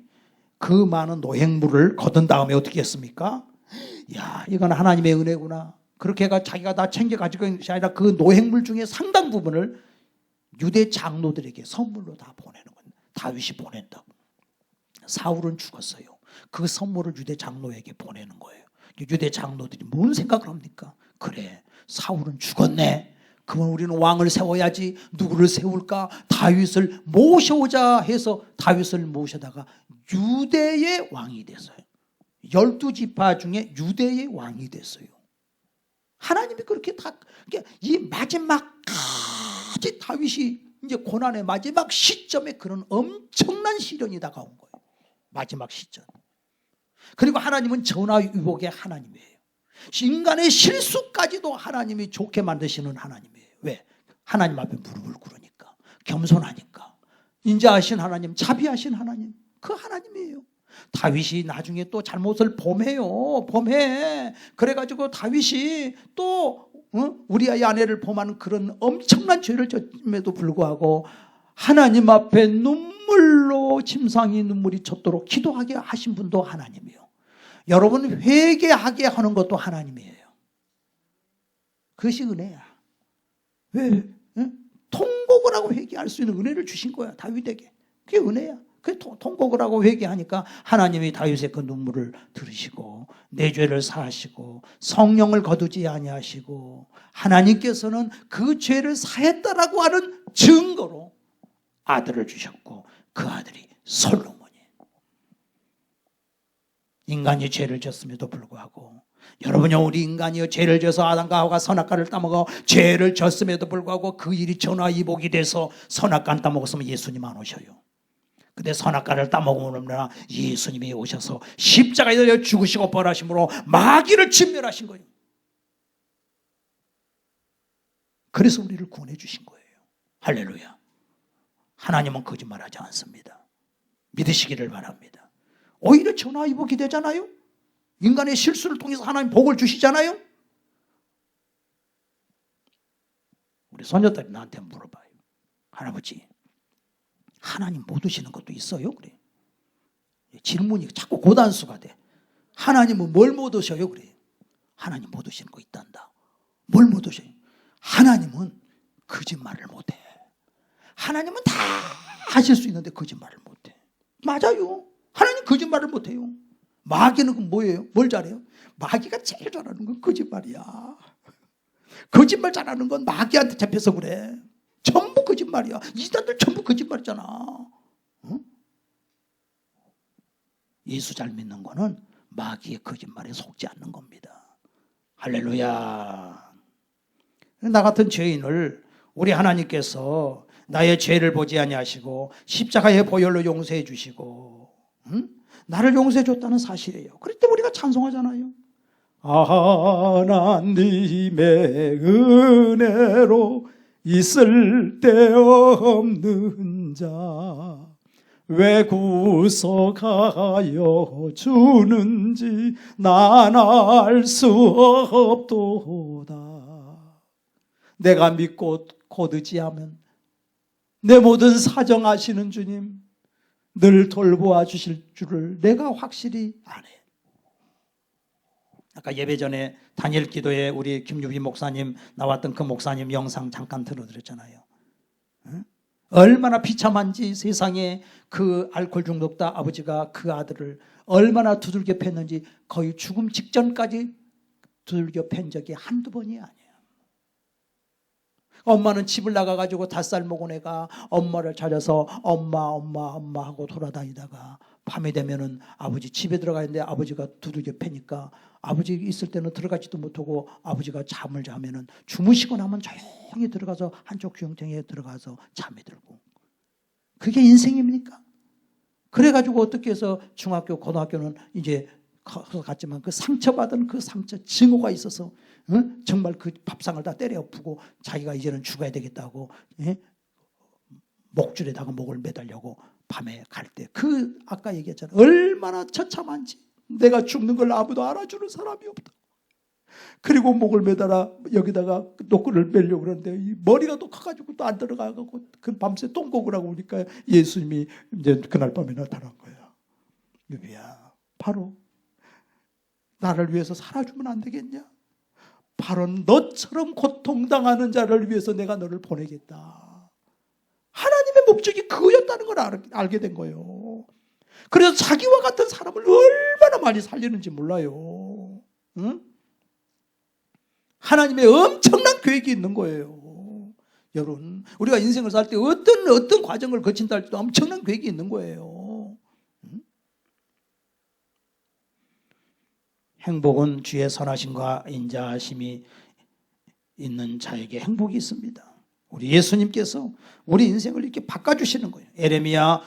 그 많은 노획물을 거둔 다음에 어떻게 했습니까? 야, 이건 하나님의 은혜구나. 그렇게 해가 자기가 다 챙겨가지고 것이 아니라 그 노획물 중에 상당 부분을 유대 장로들에게 선물로 다 보내는 거예요. 다윗이 보낸다고. 사울은 죽었어요. 그 선물을 유대 장로에게 보내는 거예요. 유대 장로들이 뭔 생각을 합니까? 그래, 사울은 죽었네. 그러면 우리는 왕을 세워야지. 누구를 세울까? 다윗을 모셔오자 해서 다윗을 모셔다가 유대의 왕이 됐어요. 12지파 중에 유대의 왕이 됐어요. 하나님이 그렇게 다, 이 마지막까지 다윗이 이제 고난의 마지막 시점에 그런 엄청난 시련이 다가온 거예요. 마지막 시점. 그리고 하나님은 전화위복의 하나님이에요. 인간의 실수까지도 하나님이 좋게 만드시는 하나님이에요. 왜? 하나님 앞에 무릎을 꿇으니까, 겸손하니까. 인자하신 하나님, 자비하신 하나님, 그 하나님이에요. 다윗이 나중에 또 잘못을 범해요. 범해. 그래가지고 다윗이 또 우리아의 아내를 범하는 그런 엄청난 죄를 졌음에도 불구하고 하나님 앞에 눈물로 침상이 눈물이 쳤도록 기도하게 하신 분도 하나님이에요. 여러분 회개하게 하는 것도 하나님이에요. 그것이 은혜야. 왜? 통곡을 하고 회개할 수 있는 은혜를 주신 거야, 다윗에게. 그게 은혜야. 그 통곡을 하고 회개하니까 하나님이 다윗의 그 눈물을 들으시고 내 죄를 사하시고 성령을 거두지 아니하시고 하나님께서는 그 죄를 사했다라고 하는 증거로 아들을 주셨고 그 아들이 솔로몬이에요. 인간이 죄를 졌음에도 불구하고, 여러분요, 우리 인간이요 죄를 져서 아담과 하와가 선악과를 따먹어 죄를 졌음에도 불구하고 그 일이 전화위복이 돼서 선악과를 따먹었으면 예수님 안 오셔요. 근데 선악과를 따먹으면 예수님이 오셔서 십자가에 달려 죽으시고 벌하심으로 마귀를 진멸하신 거예요. 그래서 우리를 구원해 주신 거예요. 할렐루야. 하나님은 거짓말하지 않습니다. 믿으시기를 바랍니다. 오히려 전화위복이 되잖아요. 인간의 실수를 통해서 하나님 복을 주시잖아요. 우리 손녀딸이 나한테 물어봐요. 할아버지, 하나님 못 오시는 것도 있어요? 그래. 질문이 자꾸 고단수가 돼. 하나님은 뭘 못 오셔요? 그래. 하나님 못 오시는 거 있단다. 뭘 못 오셔요? 하나님은 거짓말을 못 해. 하나님은 다 하실 수 있는데 거짓말을 못 해. 맞아요. 하나님 거짓말을 못 해요. 마귀는 뭐예요? 뭘 잘해요? 마귀가 제일 잘하는 건 거짓말이야. 거짓말 잘하는 건 마귀한테 잡혀서 그래. 전부 거짓말이야. 이단들 전부 거짓말이잖아. 응? 예수 잘 믿는 거는 마귀의 거짓말에 속지 않는 겁니다. 할렐루야. 나 같은 죄인을 우리 하나님께서 나의 죄를 보지 아니하시고 십자가의 보혈로 용서해 주시고, 응? 나를 용서해 줬다는 사실이에요. 그럴 때 우리가 찬송하잖아요. 하나님의 은혜로 있을 데 없는 자 왜 구속하여 주는지 난 알 수 없도다. 내가 믿고 곧 의지하면 내 모든 사정 아시는 주님 늘 돌보아 주실 줄을 내가 확실히 아네. 아까 예배 전에 단일 기도에 우리 김유비 목사님 나왔던 그 목사님 영상 잠깐 들어드렸잖아요. 응? 얼마나 비참한지 세상에 그 알코올 중독자 아버지가 그 아들을 얼마나 두들겨 팼는지 거의 죽음 직전까지 두들겨 팬 적이 한두 번이 아니에요. 엄마는 집을 나가가지고 5살 먹은 애가 엄마를 찾아서 엄마 하고 돌아다니다가 밤이 되면은 아버지 집에 들어가는데 아버지가 두들겨 패니까 아버지 있을 때는 들어가지도 못하고 아버지가 잠을 자면은 주무시고 나면 조용히 들어가서 한쪽 귀경탱이에 들어가서 잠이 들고. 그게 인생입니까? 그래가지고 어떻게 해서 중학교 고등학교는 이제 커서 갔지만 그 상처받은 그 상처 증오가 있어서, 응? 정말 그 밥상을 다 때려 엎고 자기가 이제는 죽어야 되겠다고, 예? 목줄에다가 목을 매달려고 밤에 갈 때 그 아까 얘기했잖아요. 얼마나 처참한지. 내가 죽는 걸 아무도 알아주는 사람이 없다. 그리고 목을 매달아 여기다가 노끈을 매려고 그러는데 이 머리가 또 커가지고 또 안 들어가고 그 밤새 똥곡을 하고 오니까 예수님이 이제 그날 밤에 나타난 거야. 유비야, 바로 나를 위해서 살아주면 안 되겠냐? 바로 너처럼 고통당하는 자를 위해서 내가 너를 보내겠다. 살렸다는 걸 알게 된 거예요. 그래서 자기와 같은 사람을 얼마나 많이 살리는지 몰라요. 응? 하나님의 엄청난 계획이 있는 거예요. 여러분, 우리가 인생을 살 때 어떤 과정을 거친다 할지도 엄청난 계획이 있는 거예요. 응? 행복은 주의 선하심과 인자하심이 있는 자에게 행복이 있습니다. 우리 예수님께서 우리 인생을 이렇게 바꿔주시는 거예요. 에레미야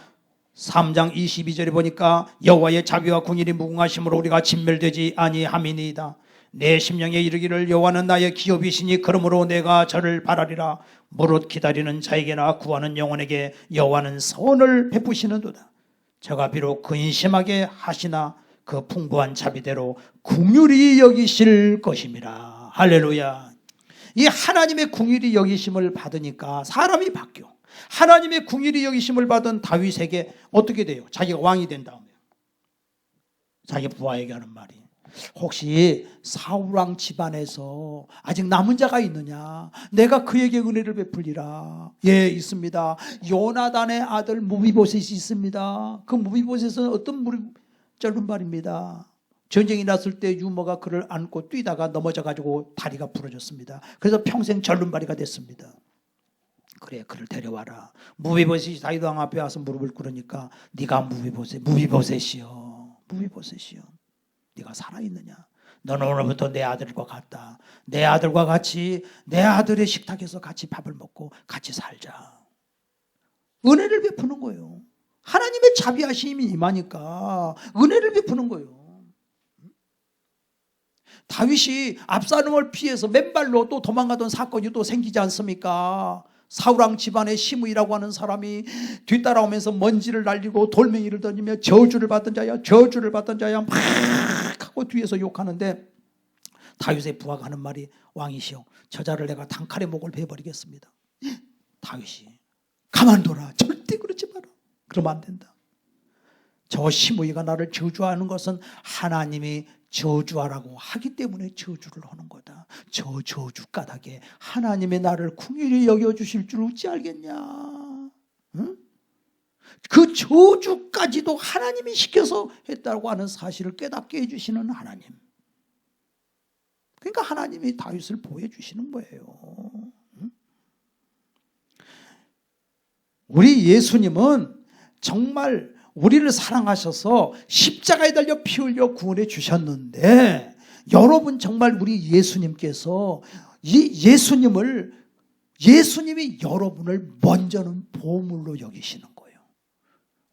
3장 22절에 보니까 여호와의 자비와 궁일이 무궁하심으로 우리가 진멸되지 아니함이니이다. 내 심령에 이르기를 여호와는 나의 기업이시니 그러므로 내가 저를 바라리라. 무릇 기다리는 자에게나 구하는 영혼에게 여호와는 선을 베푸시는도다. 저가 비록 근심하게 하시나 그 풍부한 자비대로 긍휼히 여기실 것임이라. 할렐루야. 이 하나님의 긍휼히 여기심을 받으니까 사람이 바뀌어. 하나님의 긍휼히 여기심을 받은 다윗에게 어떻게 돼요? 자기가 왕이 된 다음에 자기 부하에게 하는 말이, 혹시 사울왕 집안에서 아직 남은 자가 있느냐? 내가 그에게 은혜를 베풀리라. 예, 있습니다. 요나단의 아들 무비보셋이 있습니다. 그 무비보셋은 어떤 짧은 말입니다. 전쟁이 났을 때 유모가 그를 안고 뛰다가 넘어져가지고 다리가 부러졌습니다. 그래서 평생 절름발이가 됐습니다. 그래, 그를 데려와라. 무비보셋이 다윗 왕 앞에 와서 무릎을 꿇으니까 네가 무비보셋이요, 무비보셋이요, 네가 살아있느냐? 너는 오늘부터 내 아들과 같다. 내 아들과 같이 내 아들의 식탁에서 같이 밥을 먹고 같이 살자. 은혜를 베푸는 거예요. 하나님의 자비하심이 임하니까 은혜를 베푸는 거예요. 다윗이 압살롬을 피해서 맨발로 또 도망가던 사건이 또 생기지 않습니까? 사울왕 집안의 시므이라고 하는 사람이 뒤따라오면서 먼지를 날리고 돌멩이를 던지며 저주를 받던 자야, 저주를 받던 자야 막 하고 뒤에서 욕하는데 다윗의 부하가 하는 말이, 왕이시여, 저자를 내가 단칼에 목을 베어버리겠습니다. 다윗이 가만둬라. 절대 그러지 마라. 그러면 안 된다. 저 시므이가 나를 저주하는 것은 하나님이 저주하라고 하기 때문에 저주를 하는 거다. 저 저주 까닭에 하나님의 나를 긍휼히 여겨주실 줄 어찌 알겠냐? 응? 그 저주까지도 하나님이 시켜서 했다고 하는 사실을 깨닫게 해주시는 하나님. 그러니까 하나님이 다윗을 보여주시는 거예요. 응? 우리 예수님은 정말 우리를 사랑하셔서 십자가에 달려 피 흘려 구원해 주셨는데, 여러분 정말 우리 예수님께서 예수님이 여러분을 먼저는 보물로 여기시는 거예요.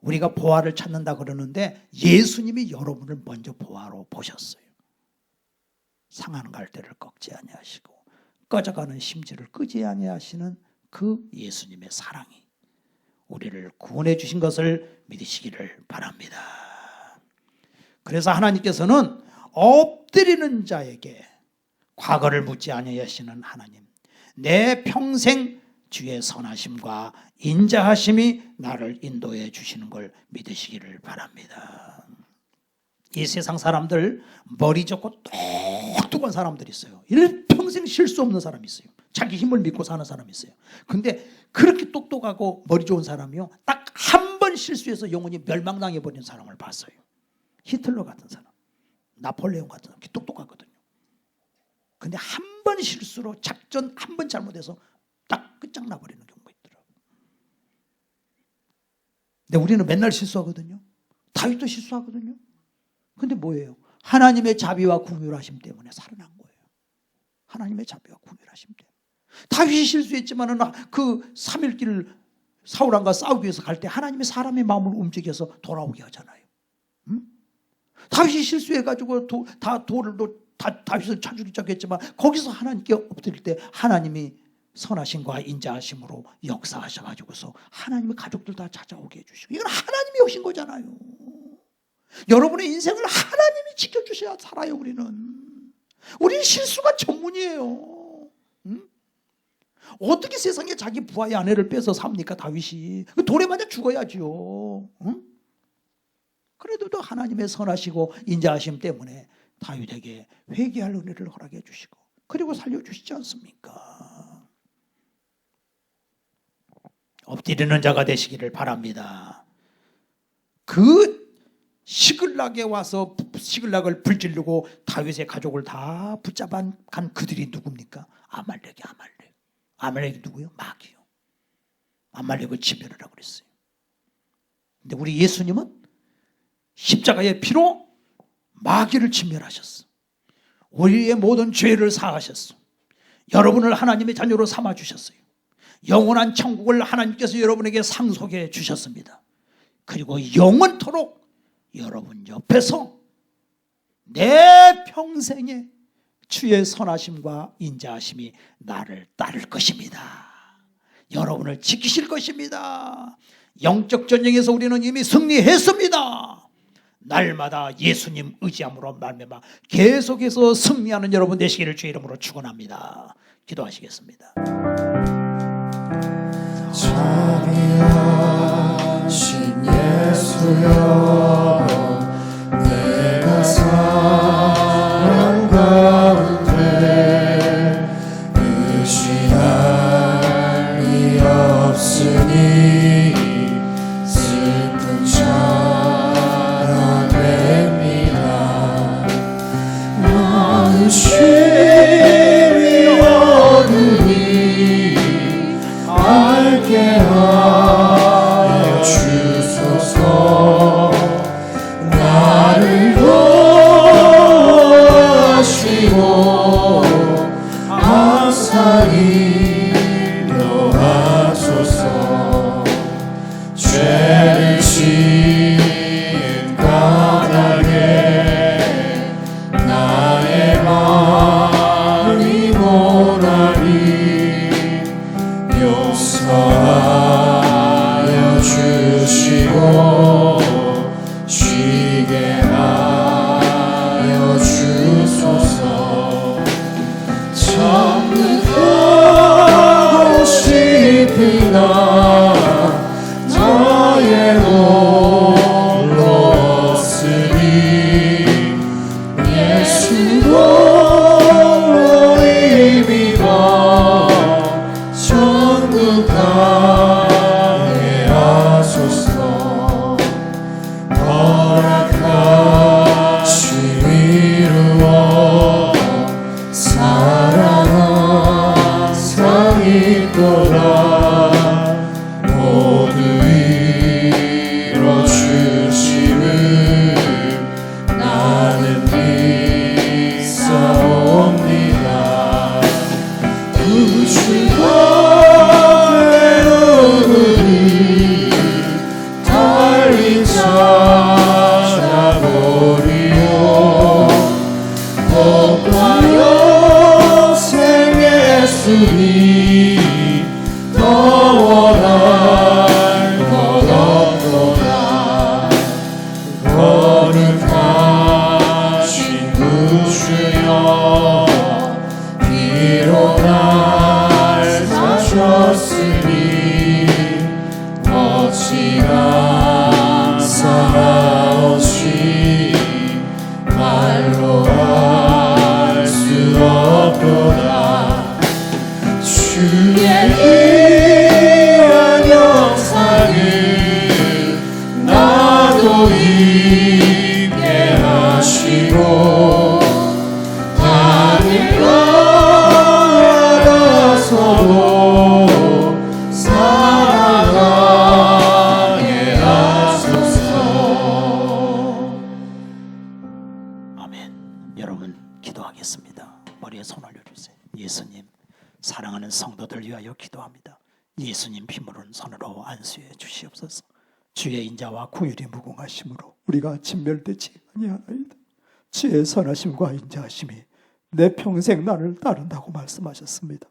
우리가 보화를 찾는다 그러는데 예수님이 여러분을 먼저 보화로 보셨어요. 상하는 갈대를 꺾지 아니하시고 꺼져가는 심지를 끄지 아니하시는 그 예수님의 사랑이 우리를 구원해 주신 것을 믿으시기를 바랍니다. 그래서 하나님께서는 엎드리는 자에게 과거를 묻지 아니하시는 하나님, 내 평생 주의 선하심과 인자하심이 나를 인도해 주시는 걸 믿으시기를 바랍니다. 이 세상 사람들 머리 좋고 똑똑한 사람들이 있어요. 일평생 실수 없는 사람이 있어요. 자기 힘을 믿고 사는 사람이 있어요. 근데 그렇게 똑똑하고 머리 좋은 사람이요, 딱 한 번 실수해서 영혼이 멸망당해 버린 사람을 봤어요. 히틀러 같은 사람, 나폴레옹 같은 사람, 똑똑하거든요. 근데 한 번 실수로 작전 한 번 잘못해서 딱 끝장나 버리는 경우가 있더라고요. 근데 우리는 맨날 실수하거든요. 다윗도 실수하거든요. 근데 뭐예요? 하나님의 자비와 긍휼하심 때문에 살아난 거예요. 하나님의 자비와 긍휼하심 때문에. 다윗이 실수했지만은 그 3일길 사울왕과 싸우기 위해서 갈 때 하나님의 사람의 마음을 움직여서 돌아오게 하잖아요. 응? 다윗이 실수해가지고 다윗을 찾으려 했지만 거기서 하나님께 엎드릴 때 하나님이 선하심과 인자하심으로 역사하셔가지고서 하나님의 가족들 다 찾아오게 해주시고, 이건 하나님이 오신 거잖아요. 여러분의 인생을 하나님이 지켜주셔야 살아요. 우리는 실수가 전문이에요. 응? 어떻게 세상에 자기 부하의 아내를 빼서 삽니까? 다윗이 돌에 맞아 죽어야죠. 응? 그래도 또 하나님의 선하시고 인자하심 때문에 다윗에게 회개할 은혜를 허락해 주시고 그리고 살려주시지 않습니까? 엎드리는 자가 되시기를 바랍니다. 그 시글락에 와서 시글락을 불지르고 다윗의 가족을 다 붙잡아 간 그들이 누굽니까? 아말렉이 누구요? 마귀요. 아말렉을 진멸하라고 그랬어요. 근데 우리 예수님은 십자가의 피로 마귀를 진멸하셨어. 우리의 모든 죄를 사하셨어. 여러분을 하나님의 자녀로 삼아주셨어요. 영원한 천국을 하나님께서 여러분에게 상속해 주셨습니다. 그리고 영원토록 여러분 옆에서 내 평생에 주의 선하심과 인자하심이 나를 따를 것입니다. 여러분을 지키실 것입니다. 영적 전쟁에서 우리는 이미 승리했습니다. 날마다 예수님 의지함으로 말미암아 계속해서 승리하는 여러분 되시기를 주의 이름으로 축원합니다. 기도하시겠습니다. 자비하신 예수여, 내가 사랑 가운데 의심할 리 없으니 슬픈 자라냅니다. 나의 죄를 얻으니 알게 하여 주소서. 나를 도와주시고 항상 인도하소서. 죄를 지은 까닭에 나의 마음이 고라니 용서하여 주시고 쉬게 하여 주소서. 참으하고 싶으나 나의 홀로 없으니 예수로 이미가 천국 가게 하소서. 허락하심 이루어 사랑 항상 있도다. 모두 이뤄주심을 나는 믿사옵니다. 구주가 외로우니 달리 찾아보리오. 복과 영생 예수니 더 원할 것 없도다. 거룩하신 구주여, 비록 날 사셨으니 어찌 감사하오시 말로 할 수 없도다. 주의 귀한 영상을 나도 입게 하시고 하늘과 알아서도 사랑하게 하소서. 아멘. 여러분 기도하겠습니다. 머리에 손 올려주세요. 예수님, 사랑하는 성도들 위하여 기도합니다. 예수님 피물은 손으로 안수해 주시옵소서. 주의 인자와 긍휼이 무궁하심으로 우리가 진멸되지 아니하나이다. 주의 선하심과 인자하심이 내 평생 나를 따른다고 말씀하셨습니다.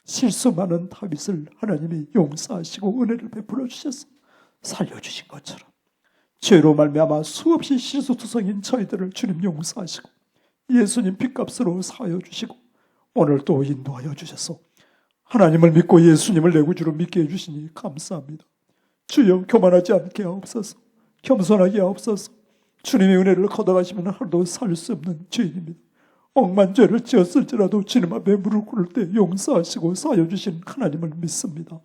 실수 많은 다윗을 하나님이 용서하시고 은혜를 베풀어 주셔서 살려주신 것처럼 죄로 말미암아 수없이 실수투성인 저희들을 주님 용서하시고 예수님 핏값으로 사하여 주시고 오늘 또 인도하여 주셔서 하나님을 믿고 예수님을 내 구주로 믿게 해주시니 감사합니다. 주여, 교만하지 않게 하옵소서. 겸손하게 하옵소서. 주님의 은혜를 걷어가시면 하루도 살 수 없는 죄인입니다. 억만 죄를 지었을지라도 주님 앞에 무릎 꿇을 때 용서하시고 사하여 주신 하나님을 믿습니다.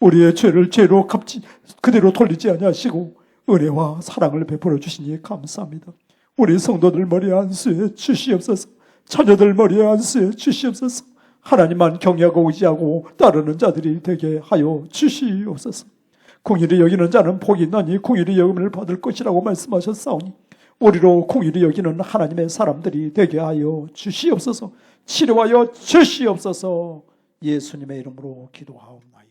우리의 죄를 죄로 갚지 그대로 돌리지 아니하시고 은혜와 사랑을 베풀어 주시니 감사합니다. 우리 성도들 머리에 안수해 주시옵소서. 자녀들 머리에 안수해 주시옵소서. 하나님만 경외하고 의지하고 따르는 자들이 되게 하여 주시옵소서. 공의를 여기는 자는 복이 있나니 공의를 여김을 받을 것이라고 말씀하셨사오니 우리로 공의를 여기는 하나님의 사람들이 되게 하여 주시옵소서. 치료하여 주시옵소서. 예수님의 이름으로 기도하옵나이다.